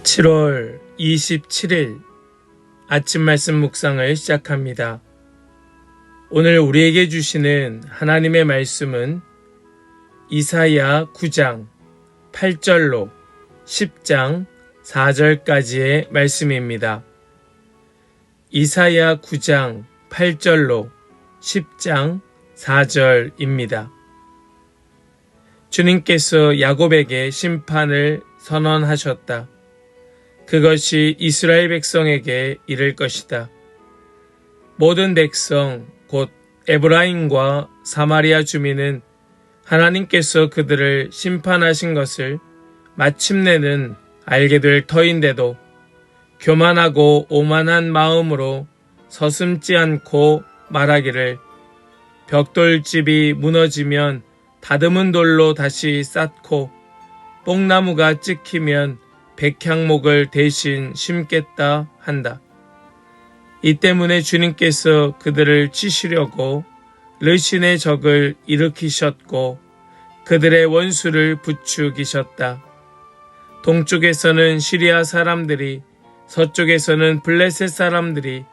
7월 27일 아침 말씀 묵상을 시작합니다. 오늘 우리에게 주시는 하나님의 말씀은 이사야 9장 8절로 10장 4절까지의 말씀입니다. 이사야 9장 8절로 10장 4절입니다. 주님께서 야곱에게 심판을 선언하셨다. 그것이 이스라엘 백성에게 이를 것이다. 모든 백성 곧 에브라임과 사마리아 주민은 하나님께서 그들을 심판하신 것을 마침내는 알게 될 터인데도 교만하고 오만한 마음으로 서슴지 않고 말하기를 벽돌집이 무너지면 다듬은 돌로 다시 쌓고 뽕나무가 찍히면 백향목을 대신 심겠다 한다. 이 때문에 주님께서 그들을 치시려고 르신의 적을 일으키셨고 그들의 원수를 부추기셨다. 동쪽에서는 시리아 사람들이 서쪽에서는 블레셋 사람들이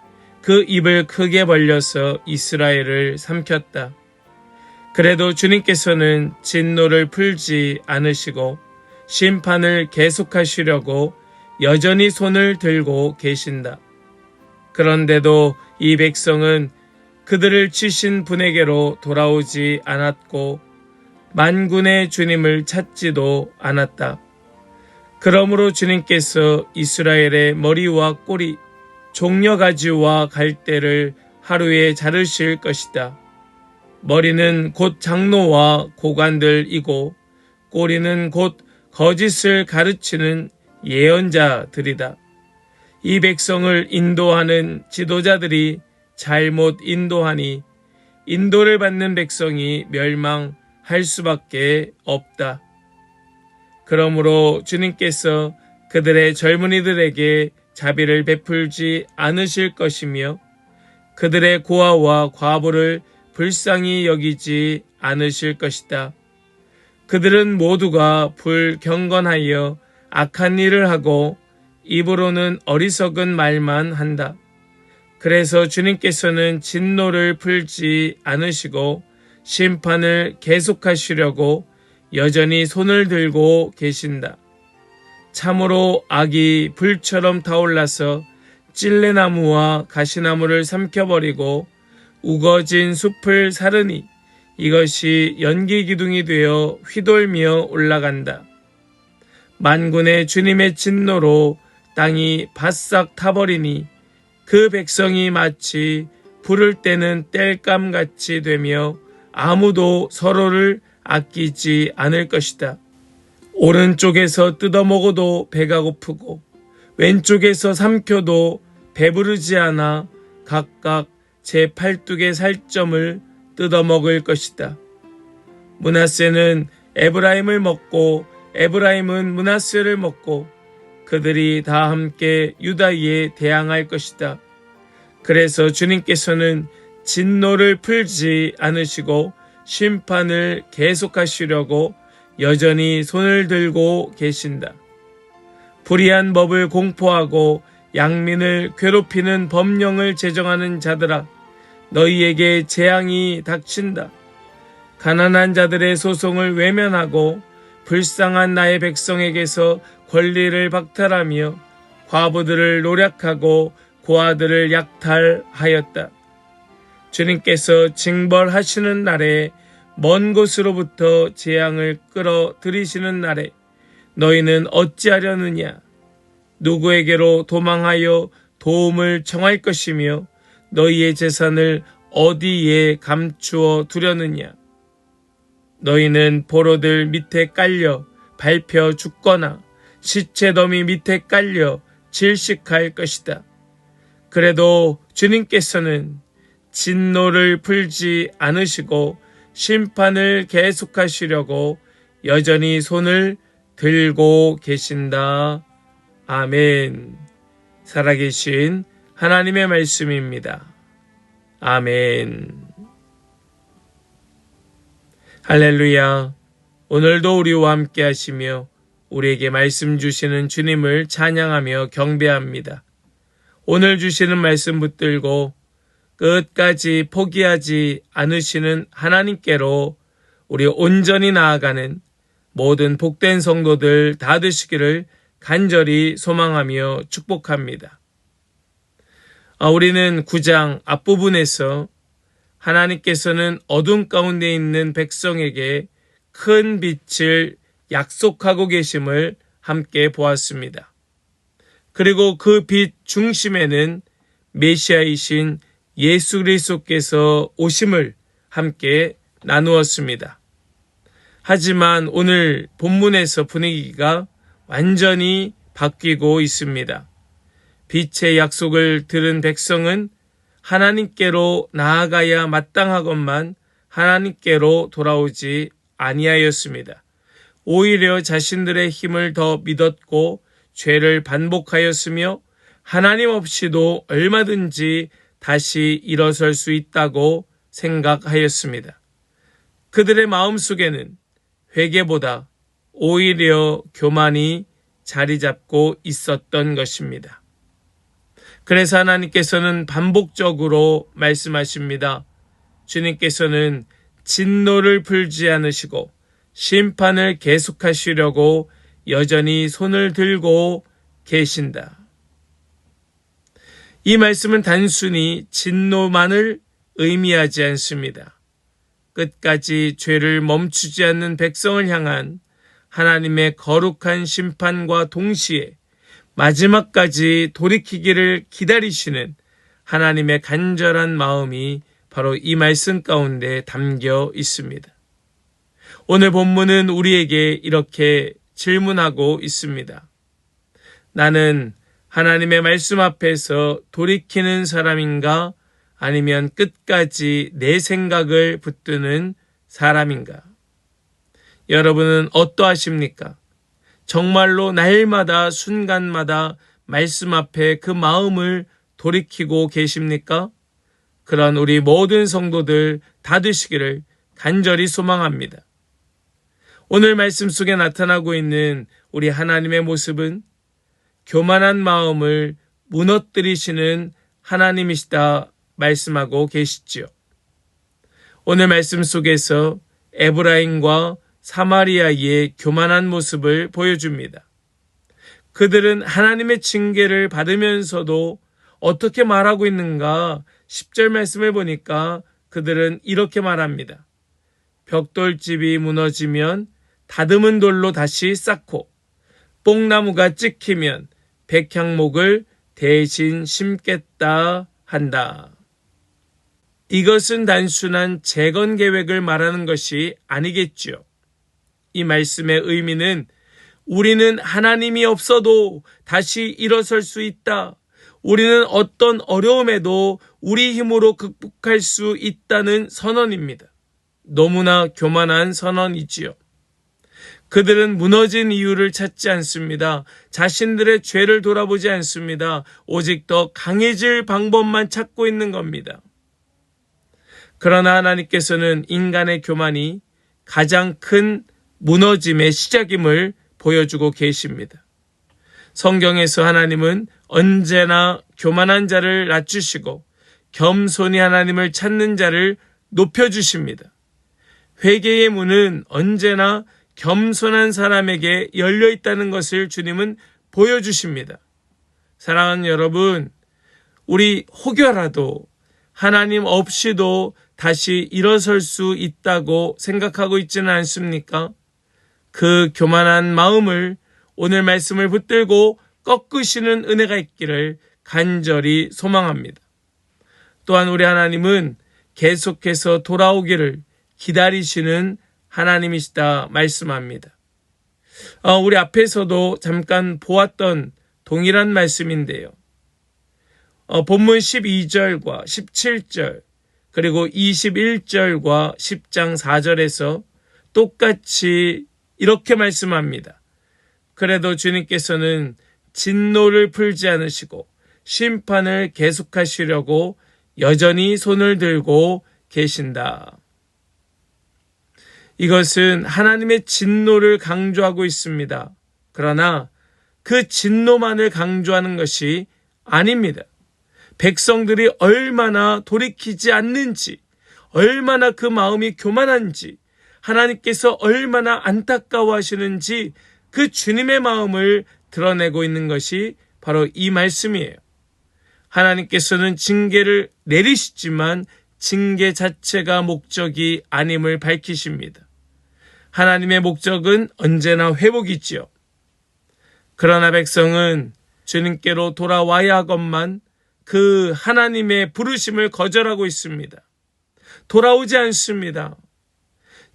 그 입을 크게 벌려서 이스라엘을 삼켰다. 그래도 주님께서는 진노를 풀지 않으시고 심판을 계속하시려고 여전히 손을 들고 계신다. 그런데도 이 백성은 그들을 치신 분에게로 돌아오지 않았고 만군의 주님을 찾지도 않았다. 그러므로 주님께서 이스라엘의 머리와 꼬리, 종려가지와 갈대를 하루에 자르실 것이다. 머리는 곧 장로와 고관들이고 꼬리는 곧 거짓을 가르치는 예언자들이다. 이 백성을 인도하는 지도자들이 잘못 인도하니 인도를 받는 백성이 멸망할 수밖에 없다. 그러므로 주님께서 그들의 젊은이들에게 자비를 베풀지 않으실 것이며 그들의 고아와 과부를 불쌍히 여기지 않으실 것이다. 그들은 모두가 불경건하여 악한 일을 하고 입으로는 어리석은 말만 한다. 그래서 주님께서는 진노를 풀지 않으시고 심판을 계속하시려고 여전히 손을 들고 계신다. 참으로 악이 불처럼 타올라서 찔레나무와 가시나무를 삼켜버리고 우거진 숲을 사르니 이것이 연기 기둥이 되어 휘돌며 올라간다. 만군의 주님의 진노로 땅이 바싹 타버리니 그 백성이 마치 부를 때는 땔감같이 되며 아무도 서로를 아끼지 않을 것이다. 오른쪽에서 뜯어먹어도 배가 고프고 왼쪽에서 삼켜도 배부르지 않아 각각 제 팔뚝의 살점을 뜯어먹을 것이다. 므낫세는 에브라임을 먹고 에브라임은 므낫세를 먹고 그들이 다 함께 유다에 대항할 것이다. 그래서 주님께서는 진노를 풀지 않으시고 심판을 계속하시려고 여전히 손을 들고 계신다. 불의한 법을 공포하고 양민을 괴롭히는 법령을 제정하는 자들아, 너희에게 재앙이 닥친다. 가난한 자들의 소송을 외면하고 불쌍한 나의 백성에게서 권리를 박탈하며 과부들을 노략하고 고아들을 약탈하였다. 주님께서 징벌하시는 날에 먼 곳으로부터 재앙을 끌어들이시는 날에 너희는 어찌하려느냐? 누구에게로 도망하여 도움을 청할 것이며 너희의 재산을 어디에 감추어 두려느냐? 너희는 포로들 밑에 깔려 밟혀 죽거나 시체 더미 밑에 깔려 질식할 것이다. 그래도 주님께서는 진노를 풀지 않으시고 심판을 계속하시려고 여전히 손을 들고 계신다. 아멘. 살아계신 하나님의 말씀입니다. 아멘. 할렐루야. 오늘도 우리와 함께 하시며 우리에게 말씀 주시는 주님을 찬양하며 경배합니다. 오늘 주시는 말씀 붙들고 끝까지 포기하지 않으시는 하나님께로 우리 온전히 나아가는 모든 복된 성도들 다 되시기를 간절히 소망하며 축복합니다. 우리는 9장 앞부분에서 하나님께서는 어둠 가운데 있는 백성에게 큰 빛을 약속하고 계심을 함께 보았습니다. 그리고 그 빛 중심에는 메시아이신 예수 그리스도께서 오심을 함께 나누었습니다. 하지만 오늘 본문에서 분위기가 완전히 바뀌고 있습니다. 빛의 약속을 들은 백성은 하나님께로 나아가야 마땅하건만 하나님께로 돌아오지 아니하였습니다. 오히려 자신들의 힘을 더 믿었고 죄를 반복하였으며 하나님 없이도 얼마든지 다시 일어설 수 있다고 생각하였습니다. 그들의 마음속에는 회개보다 오히려 교만이 자리 잡고 있었던 것입니다. 그래서 하나님께서는 반복적으로 말씀하십니다. 주님께서는 진노를 풀지 않으시고 심판을 계속하시려고 여전히 손을 들고 계신다. 이 말씀은 단순히 진노만을 의미하지 않습니다. 끝까지 죄를 멈추지 않는 백성을 향한 하나님의 거룩한 심판과 동시에 마지막까지 돌이키기를 기다리시는 하나님의 간절한 마음이 바로 이 말씀 가운데 담겨 있습니다. 오늘 본문은 우리에게 이렇게 질문하고 있습니다. 나는 하나님의 말씀 앞에서 돌이키는 사람인가? 아니면 끝까지 내 생각을 붙드는 사람인가? 여러분은 어떠하십니까? 정말로 날마다 순간마다 말씀 앞에 그 마음을 돌이키고 계십니까? 그런 우리 모든 성도들 다 되시기를 간절히 소망합니다. 오늘 말씀 속에 나타나고 있는 우리 하나님의 모습은 교만한 마음을 무너뜨리시는 하나님이시다 말씀하고 계시지요. 오늘 말씀 속에서 에브라임과 사마리아의 교만한 모습을 보여줍니다. 그들은 하나님의 징계를 받으면서도 어떻게 말하고 있는가? 10절 말씀을 보니까 그들은 이렇게 말합니다. 벽돌집이 무너지면 다듬은 돌로 다시 쌓고 뽕나무가 찍히면 백향목을 대신 심겠다 한다. 이것은 단순한 재건 계획을 말하는 것이 아니겠죠. 이 말씀의 의미는 우리는 하나님이 없어도 다시 일어설 수 있다. 우리는 어떤 어려움에도 우리 힘으로 극복할 수 있다는 선언입니다. 너무나 교만한 선언이지요. 그들은 무너진 이유를 찾지 않습니다. 자신들의 죄를 돌아보지 않습니다. 오직 더 강해질 방법만 찾고 있는 겁니다. 그러나 하나님께서는 인간의 교만이 가장 큰 무너짐의 시작임을 보여주고 계십니다. 성경에서 하나님은 언제나 교만한 자를 낮추시고 겸손히 하나님을 찾는 자를 높여주십니다. 회개의 문은 언제나 겸손한 사람에게 열려 있다는 것을 주님은 보여주십니다. 사랑하는 여러분, 우리 혹여라도 하나님 없이도 다시 일어설 수 있다고 생각하고 있지는 않습니까? 그 교만한 마음을 오늘 말씀을 붙들고 꺾으시는 은혜가 있기를 간절히 소망합니다. 또한 우리 하나님은 계속해서 돌아오기를 기다리시는 하나님이시다 말씀합니다. 우리 앞에서도 잠깐 보았던 동일한 말씀인데요. 본문 12절과 17절 그리고 21절과 10장 4절에서 똑같이 이렇게 말씀합니다. 그래도 주님께서는 진노를 풀지 않으시고 심판을 계속하시려고 여전히 손을 들고 계신다. 이것은 하나님의 진노를 강조하고 있습니다. 그러나 그 진노만을 강조하는 것이 아닙니다. 백성들이 얼마나 돌이키지 않는지, 얼마나 그 마음이 교만한지, 하나님께서 얼마나 안타까워하시는지 그 주님의 마음을 드러내고 있는 것이 바로 이 말씀이에요. 하나님께서는 징계를 내리시지만 징계 자체가 목적이 아님을 밝히십니다. 하나님의 목적은 언제나 회복이지요. 그러나 백성은 주님께로 돌아와야 하건만 그 하나님의 부르심을 거절하고 있습니다. 돌아오지 않습니다.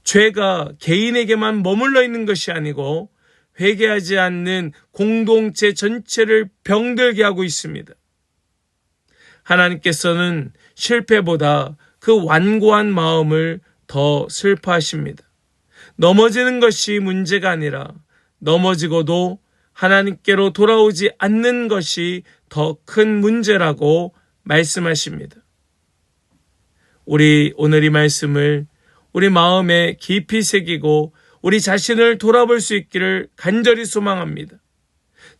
죄가 개인에게만 머물러 있는 것이 아니고 회개하지 않는 공동체 전체를 병들게 하고 있습니다. 하나님께서는 실패보다 그 완고한 마음을 더 슬퍼하십니다. 넘어지는 것이 문제가 아니라 넘어지고도 하나님께로 돌아오지 않는 것이 더 큰 문제라고 말씀하십니다. 우리 오늘 이 말씀을 우리 마음에 깊이 새기고 우리 자신을 돌아볼 수 있기를 간절히 소망합니다.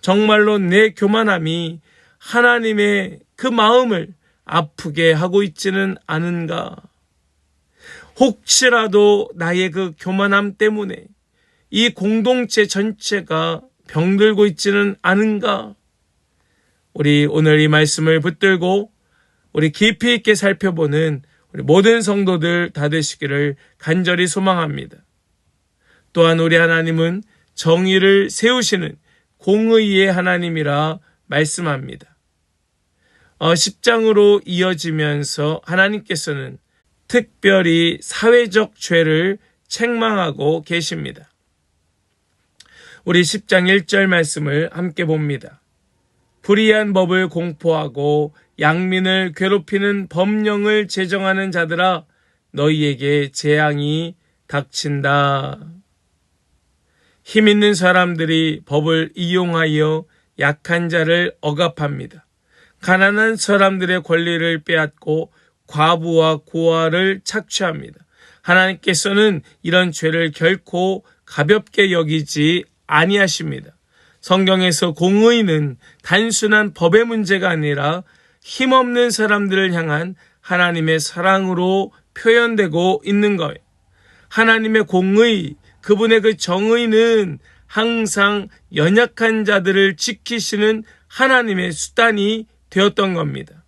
정말로 내 교만함이 하나님의 그 마음을 아프게 하고 있지는 않은가? 혹시라도 나의 그 교만함 때문에 이 공동체 전체가 병들고 있지는 않은가? 우리 오늘 이 말씀을 붙들고 우리 깊이 있게 살펴보는 우리 모든 성도들 다 되시기를 간절히 소망합니다. 또한 우리 하나님은 정의를 세우시는 공의의 하나님이라 말씀합니다. 10장으로 이어지면서 하나님께서는 특별히 사회적 죄를 책망하고 계십니다. 우리 10장 1절 말씀을 함께 봅니다. 불의한 법을 공포하고 양민을 괴롭히는 법령을 제정하는 자들아 너희에게 재앙이 닥친다. 힘 있는 사람들이 법을 이용하여 약한 자를 억압합니다. 가난한 사람들의 권리를 빼앗고 과부와 고아를 착취합니다. 하나님께서는 이런 죄를 결코 가볍게 여기지 아니하십니다. 성경에서 공의는 단순한 법의 문제가 아니라 힘없는 사람들을 향한 하나님의 사랑으로 표현되고 있는 거예요. 하나님의 공의, 그분의 그 정의는 항상 연약한 자들을 지키시는 하나님의 수단이 되었던 겁니다.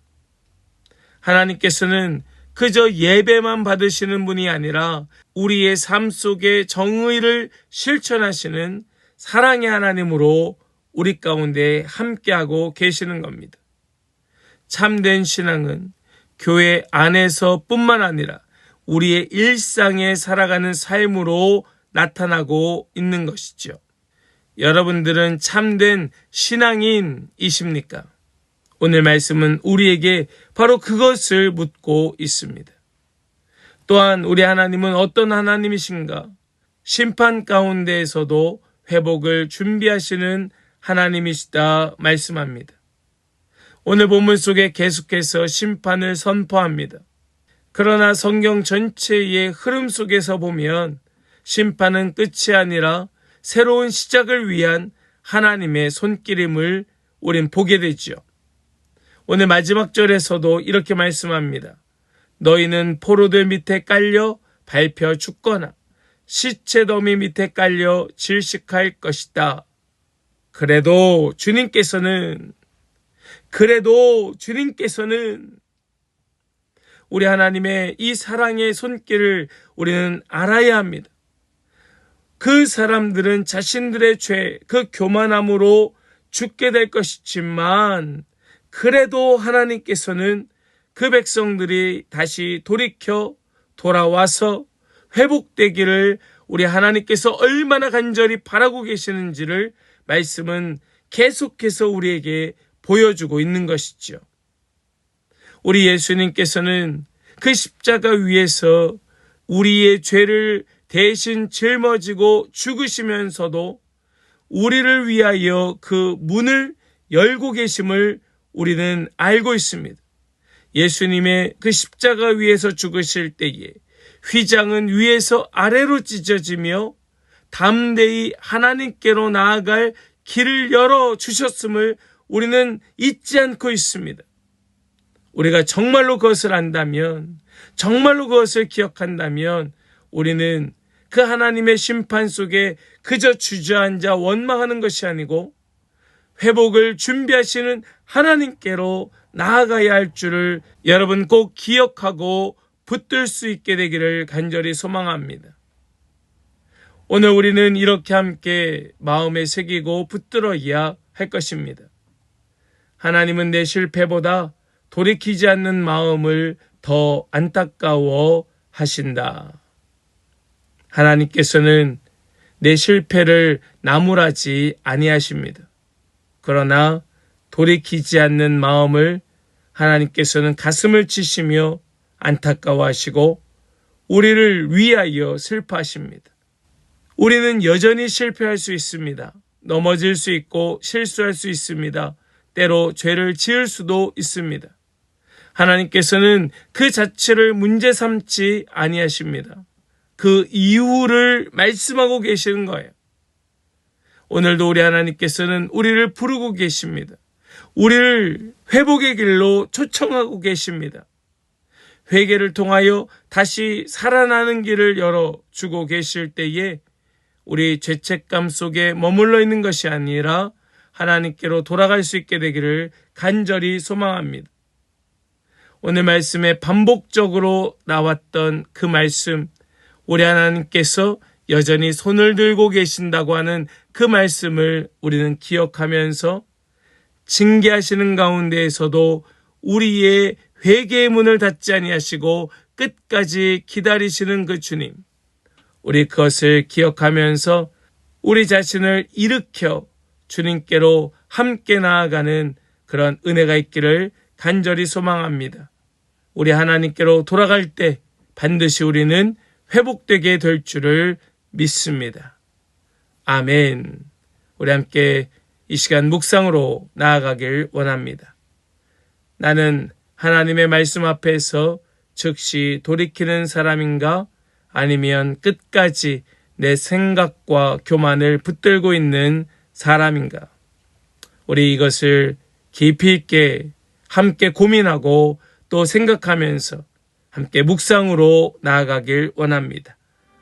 하나님께서는 그저 예배만 받으시는 분이 아니라 우리의 삶 속에 정의를 실천하시는 사랑의 하나님으로 우리 가운데 함께하고 계시는 겁니다. 참된 신앙은 교회 안에서 뿐만 아니라 우리의 일상에 살아가는 삶으로 나타나고 있는 것이죠. 여러분들은 참된 신앙인이십니까? 오늘 말씀은 우리에게 바로 그것을 묻고 있습니다. 또한 우리 하나님은 어떤 하나님이신가? 심판 가운데에서도 회복을 준비하시는 하나님이시다 말씀합니다. 오늘 본문 속에 계속해서 심판을 선포합니다. 그러나 성경 전체의 흐름 속에서 보면 심판은 끝이 아니라 새로운 시작을 위한 하나님의 손길임을 우린 보게 되죠. 오늘 마지막 절에서도 이렇게 말씀합니다. 너희는 포로들 밑에 깔려 밟혀 죽거나 시체 더미 밑에 깔려 질식할 것이다. 그래도 주님께서는 우리 하나님의 이 사랑의 손길을 우리는 알아야 합니다. 그 사람들은 자신들의 죄, 그 교만함으로 죽게 될 것이지만 그래도 하나님께서는 그 백성들이 다시 돌아와서 회복되기를 우리 하나님께서 얼마나 간절히 바라고 계시는지를 말씀은 계속해서 우리에게 보여주고 있는 것이죠. 우리 예수님께서는 그 십자가 위에서 우리의 죄를 대신 짊어지고 죽으시면서도 우리를 위하여 그 문을 열고 계심을 우리는 알고 있습니다. 예수님의 그 십자가 위에서 죽으실 때에 휘장은 위에서 아래로 찢어지며 담대히 하나님께로 나아갈 길을 열어주셨음을 우리는 잊지 않고 있습니다. 우리가 정말로 그것을 안다면, 정말로 그것을 기억한다면 우리는 그 하나님의 심판 속에 그저 주저앉아 원망하는 것이 아니고 회복을 준비하시는 하나님께로 나아가야 할 줄을 여러분 꼭 기억하고 붙들 수 있게 되기를 간절히 소망합니다. 오늘 우리는 이렇게 함께 마음에 새기고 붙들어야 할 것입니다. 하나님은 내 실패보다 돌이키지 않는 마음을 더 안타까워 하신다. 하나님께서는 내 실패를 나무라지 아니하십니다. 그러나 돌이키지 않는 마음을 하나님께서는 가슴을 치시며 안타까워하시고 우리를 위하여 슬퍼하십니다. 우리는 여전히 실패할 수 있습니다. 넘어질 수 있고 실수할 수 있습니다. 때로 죄를 지을 수도 있습니다. 하나님께서는 그 자체를 문제 삼지 아니하십니다. 그 이유를 말씀하고 계시는 거예요. 오늘도 우리 하나님께서는 우리를 부르고 계십니다. 우리를 회복의 길로 초청하고 계십니다. 회개를 통하여 다시 살아나는 길을 열어주고 계실 때에 우리 죄책감 속에 머물러 있는 것이 아니라 하나님께로 돌아갈 수 있게 되기를 간절히 소망합니다. 오늘 말씀에 반복적으로 나왔던 그 말씀, 우리 하나님께서 여전히 손을 들고 계신다고 하는 그 말씀을 우리는 기억하면서 징계하시는 가운데에서도 우리의 회개의 문을 닫지 아니하시고 끝까지 기다리시는 그 주님, 우리 그것을 기억하면서 우리 자신을 일으켜 주님께로 함께 나아가는 그런 은혜가 있기를 간절히 소망합니다. 우리 하나님께로 돌아갈 때 반드시 우리는 회복되게 될 줄을 믿습니다. 아멘. 우리 함께 이 시간 묵상으로 나아가길 원합니다. 나는 하나님의 말씀 앞에서 즉시 돌이키는 사람인가? 아니면 끝까지 내 생각과 교만을 붙들고 있는 사람인가? 우리 이것을 깊이 있게 함께 고민하고 또 생각하면서 함께 묵상으로 나아가길 원합니다.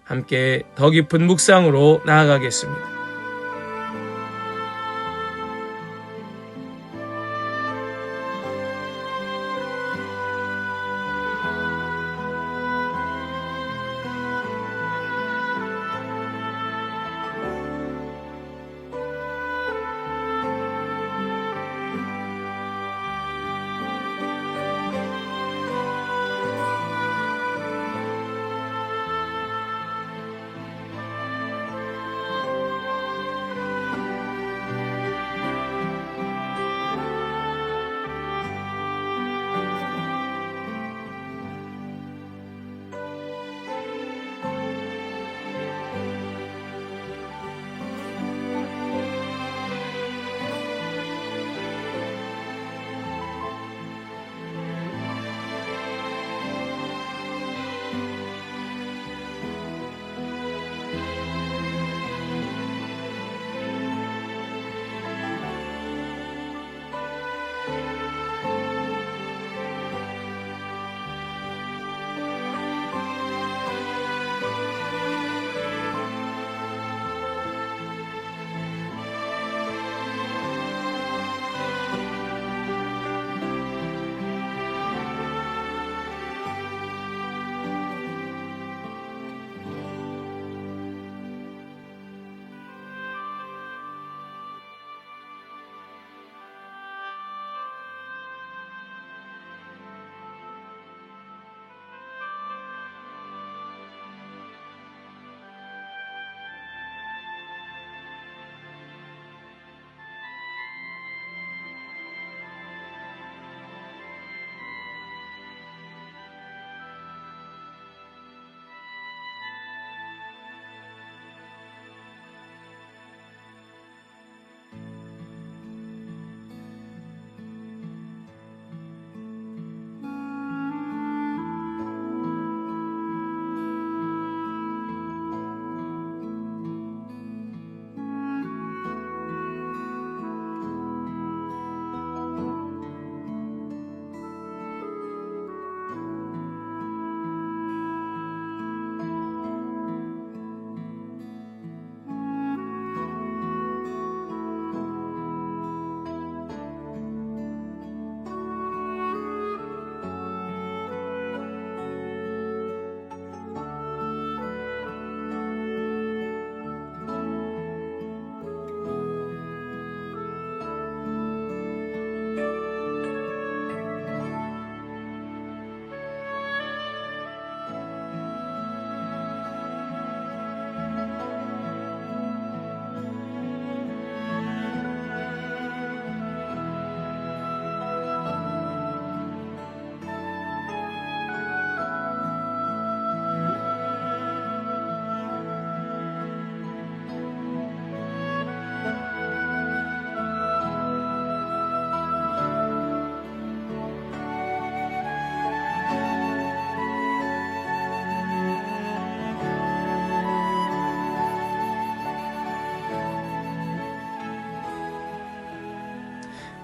함께 더 깊은 묵상으로 나아가겠습니다.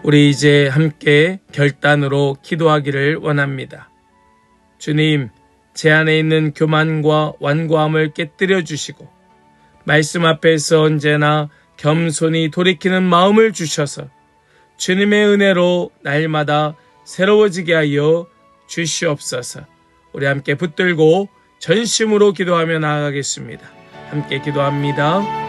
우리 이제 함께 결단으로 기도하기를 원합니다. 주님, 제 안에 있는 교만과 완고함을 깨뜨려 주시고 말씀 앞에서 언제나 겸손히 돌이키는 마음을 주셔서 주님의 은혜로 날마다 새로워지게 하여 주시옵소서. 우리 함께 붙들고 전심으로 기도하며 나아가겠습니다. 함께 기도합니다.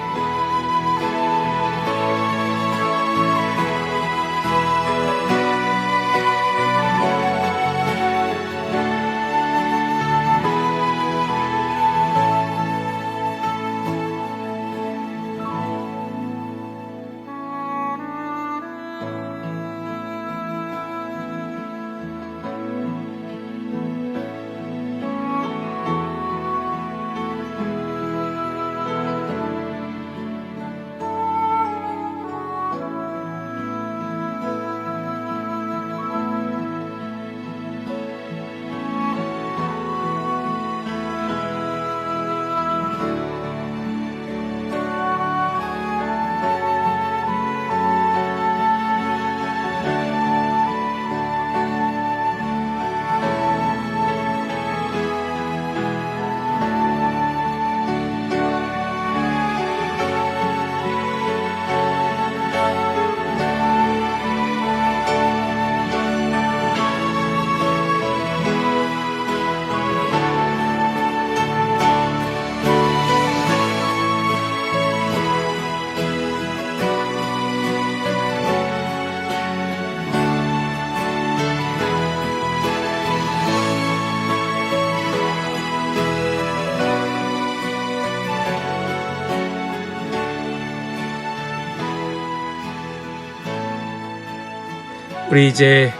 우리 이제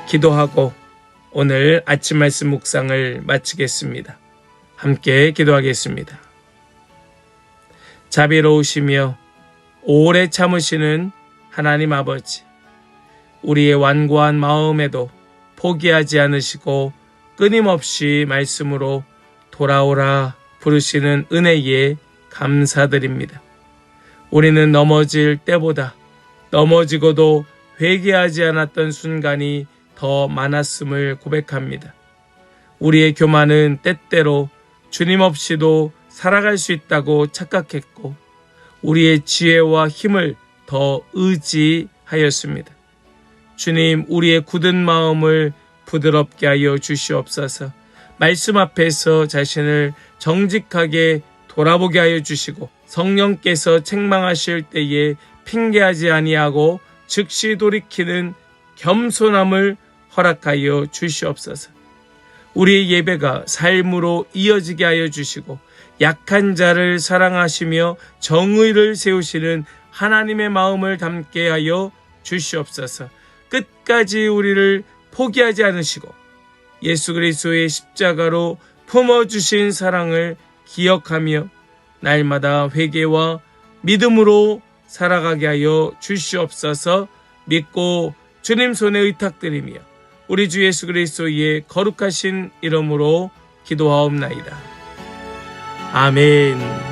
기도하고 오늘 아침 말씀 묵상을 마치겠습니다. 함께 기도하겠습니다. 자비로우시며 오래 참으시는 하나님 아버지, 우리의 완고한 마음에도 포기하지 않으시고 끊임없이 말씀으로 돌아오라 부르시는 은혜에 감사드립니다. 우리는 넘어질 때보다 넘어지고도 회개하지 않았던 순간이 더 많았음을 고백합니다. 우리의 교만은 때때로 주님 없이도 살아갈 수 있다고 착각했고 우리의 지혜와 힘을 더 의지하였습니다. 주님, 우리의 굳은 마음을 부드럽게 하여 주시옵소서. 말씀 앞에서 자신을 정직하게 돌아보게 하여 주시고 성령께서 책망하실 때에 핑계하지 아니하고 즉시 돌이키는 겸손함을 허락하여 주시옵소서. 우리의 예배가 삶으로 이어지게 하여 주시고 약한 자를 사랑하시며 정의를 세우시는 하나님의 마음을 담게 하여 주시옵소서. 끝까지 우리를 포기하지 않으시고 예수 그리스도의 십자가로 품어주신 사랑을 기억하며 날마다 회개와 믿음으로 살아가게 하여 주시옵소서. 믿고 주님 손에 의탁드리며 우리 주 예수 그리스도의 거룩하신 이름으로 기도하옵나이다. 아멘.